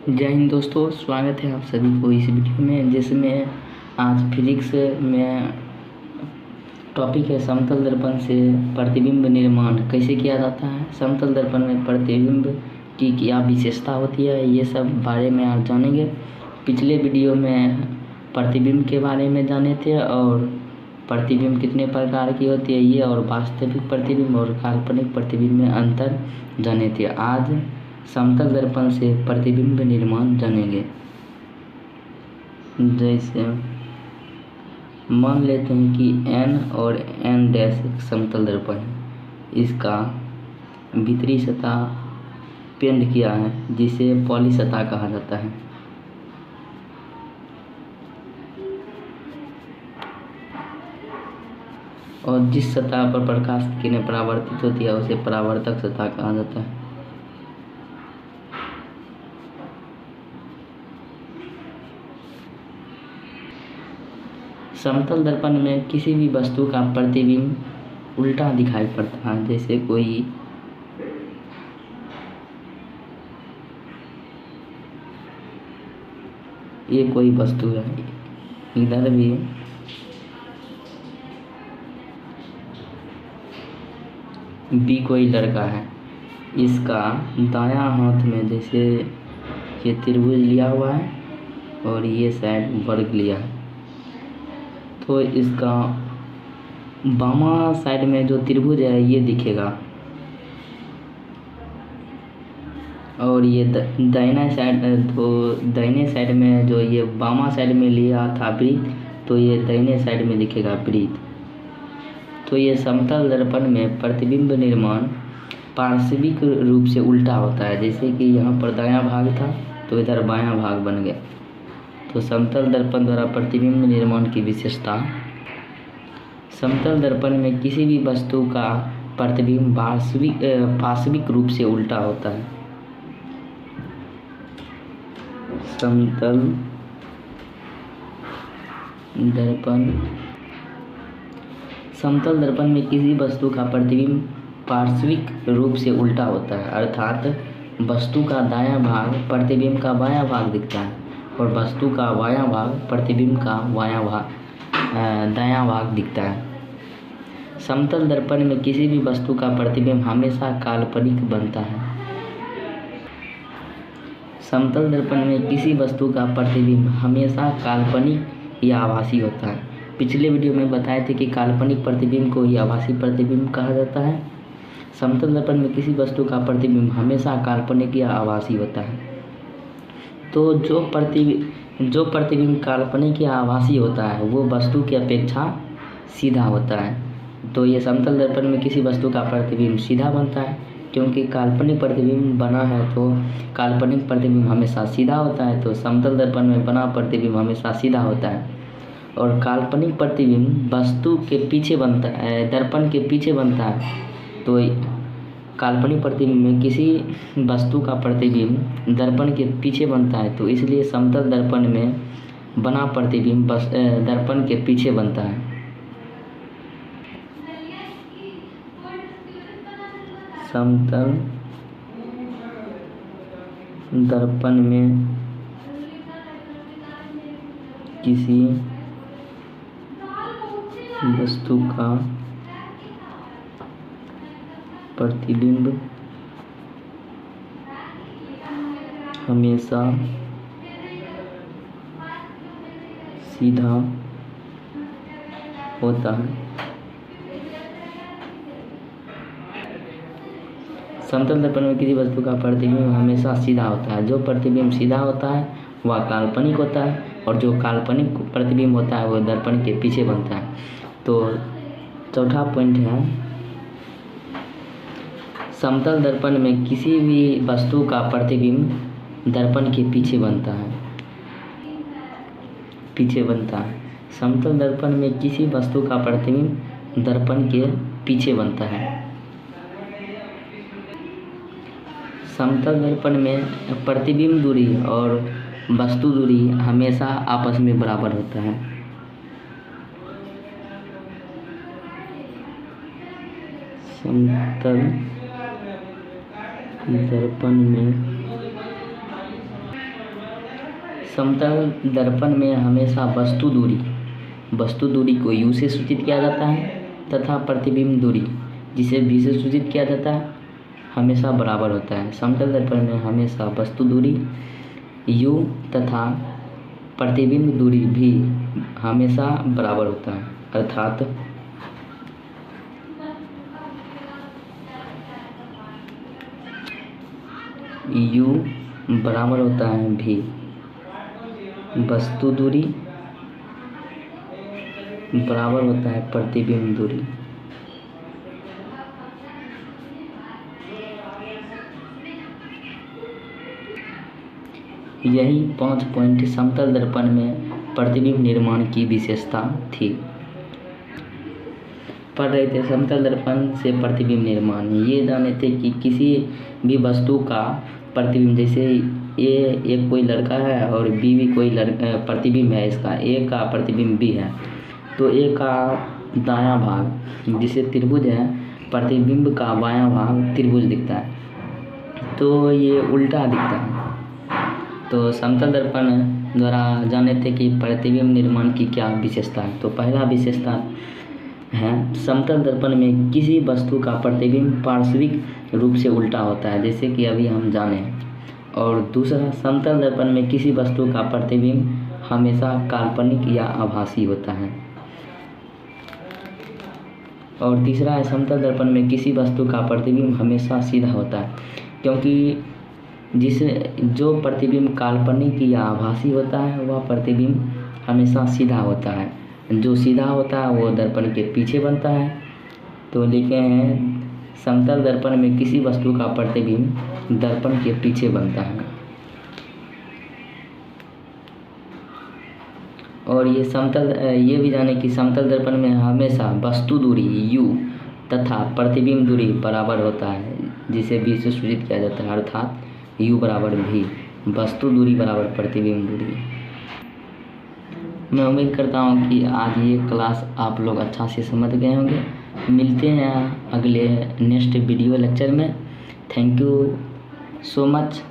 जय हिंद दोस्तों, स्वागत है आप सभी को इस वीडियो में, जिसमें आज फिजिक्स में टॉपिक है समतल दर्पण से प्रतिबिंब निर्माण कैसे किया जाता है, समतल दर्पण में प्रतिबिंब की क्या विशेषता होती है, ये सब बारे में आप जानेंगे। पिछले वीडियो में प्रतिबिंब के बारे में जाने थे और प्रतिबिंब कितने प्रकार की होती है ये, और वास्तविक प्रतिबिंब और काल्पनिक प्रतिबिंब में अंतर जाने थे। आज समतल दर्पण से प्रतिबिंब निर्माण जानेंगे। जैसे मान लेते हैं कि n और n' एक समतल दर्पण है। इसका भीतरी सतह पेंट किया है, जिसे पॉली सतह कहा जाता है। और जिस सतह पर प्रकाश की किरणें परावर्तित होती है उसे परावर्तक सतह कहा जाता है। समतल दर्पण में किसी भी वस्तु का प्रतिबिंब उल्टा दिखाई पड़ता है। जैसे कोई वस्तु है, इधर भी कोई लड़का है। इसका दायां हाथ में जैसे ये त्रिभुज लिया हुआ है और ये साइड वर्ग लिया है, तो इसका बामा साइड में जो त्रिभुज है ये दिखेगा, और ये दाहिना साइड, तो दाहिने साइड में जो ये बामा साइड में लिया था वृत्त, तो ये दाहिने साइड में दिखेगा वृत्त। तो ये समतल दर्पण में प्रतिबिंब निर्माण पार्श्विक रूप से उल्टा होता है। जैसे कि यहाँ पर दायां भाग था तो इधर बायां भाग बन गया। तो समतल दर्पण द्वारा प्रतिबिंब निर्माण की विशेषता, समतल दर्पण में किसी भी वस्तु का प्रतिबिंब पार्श्विक रूप से उल्टा होता है। समतल दर्पण में किसी वस्तु का प्रतिबिंब पार्श्विक रूप से उल्टा होता है, अर्थात वस्तु का दायां भाग प्रतिबिंब का बायां भाग दिखता है और वस्तु का बायां भाग प्रतिबिंब का दायां भाग दिखता है। समतल दर्पण में किसी भी वस्तु का प्रतिबिंब हमेशा काल्पनिक बनता है। समतल दर्पण में किसी वस्तु का प्रतिबिंब हमेशा काल्पनिक या आभासी होता है। पिछले वीडियो में बताए थे कि काल्पनिक प्रतिबिंब को ही आभासी प्रतिबिंब कहा जाता है। समतल दर्पण में किसी वस्तु का प्रतिबिंब हमेशा काल्पनिक या आभासी होता है। तो जो प्रतिबिंब काल्पनिक या आभासी होता है वो वस्तु की अपेक्षा सीधा होता है। तो ये समतल दर्पण में किसी वस्तु का प्रतिबिंब सीधा बनता है, क्योंकि काल्पनिक प्रतिबिंब बना है तो काल्पनिक प्रतिबिंब हमेशा सीधा होता है। तो समतल दर्पण में बना प्रतिबिंब हमेशा सीधा होता है, और काल्पनिक प्रतिबिंब वस्तु के पीछे बनता है, दर्पण के पीछे बनता है। तो काल्पनिक प्रतिबिंब में किसी वस्तु का प्रतिबिंब दर्पण के पीछे बनता है, तो इसलिए समतल दर्पण में बना प्रतिबिंब दर्पण के पीछे बनता है। समतल दर्पण में किसी वस्तु का प्रतिबिंब हमेशा सीधा होता है। समतल दर्पण में किसी वस्तु का प्रतिबिंब हमेशा सीधा होता है। जो प्रतिबिंब सीधा होता है वह काल्पनिक होता है, और जो काल्पनिक प्रतिबिंब होता है वह दर्पण के पीछे बनता है। तो चौथा पॉइंट है, समतल दर्पण में किसी भी वस्तु का प्रतिबिंब दर्पण के पीछे बनता है। समतल दर्पण में किसी वस्तु का प्रतिबिंब दर्पण के पीछे बनता है। समतल दर्पण में प्रतिबिंब दूरी और वस्तु दूरी हमेशा आपस में बराबर होता है। समतल दर्पण में समतल दर्पण में हमेशा वस्तु दूरी को u से सूचित किया जाता है तथा प्रतिबिंब दूरी जिसे v से सूचित किया जाता है हमेशा बराबर होता है। समतल दर्पण में हमेशा वस्तु दूरी u तथा प्रतिबिंब दूरी भी हमेशा बराबर होता है, अर्थात u बराबर होता है v वस्तु दूरी बराबर होता है प्रतिबिंब दूरी। यही 5 पॉइंट समतल दर्पण में प्रतिबिंब निर्माण की विशेषता थी। पढ़ रहे थे समतल दर्पण से प्रतिबिंब निर्माण। ये जाने थे कि किसी भी वस्तु का प्रतिबिंब, जैसे ए कोई लड़का है और बी भी कोई प्रतिबिंब है, इसका ए का प्रतिबिंब बी है, तो ए का दायां भाग जिसे त्रिभुज है, प्रतिबिंब का बायां भाग त्रिभुज दिखता है, तो ये उल्टा दिखता है। तो समतल दर्पण द्वारा जाने थे कि प्रतिबिंब निर्माण की क्या विशेषता है। तो पहला विशेषता है समतल दर्पण में किसी वस्तु का प्रतिबिंब पार्श्विक रूप से उल्टा होता है, जैसे कि अभी हम जाने। और दूसरा, समतल दर्पण में किसी वस्तु का प्रतिबिंब हमेशा काल्पनिक या आभासी होता है। और तीसरा है समतल दर्पण में किसी वस्तु का प्रतिबिंब हमेशा सीधा होता है, क्योंकि जो प्रतिबिंब काल्पनिक या आभासी होता है वह प्रतिबिंब हमेशा सीधा होता है, जो सीधा होता है वो दर्पण के पीछे बनता है। तो लिखे हैं समतल दर्पण में किसी वस्तु का प्रतिबिंब दर्पण के पीछे बनता है। और ये भी जाने कि समतल दर्पण में हमेशा वस्तु दूरी u तथा प्रतिबिंब दूरी बराबर होता है, जिसे v से सूचित किया जाता है, अर्थात u बराबर v, वस्तु दूरी बराबर प्रतिबिंब दूरी। मैं उम्मीद करता हूँ कि आज ये क्लास आप लोग अच्छा से समझ गए होंगे। मिलते हैं अगले नेक्स्ट वीडियो लेक्चर में। Thank you so much.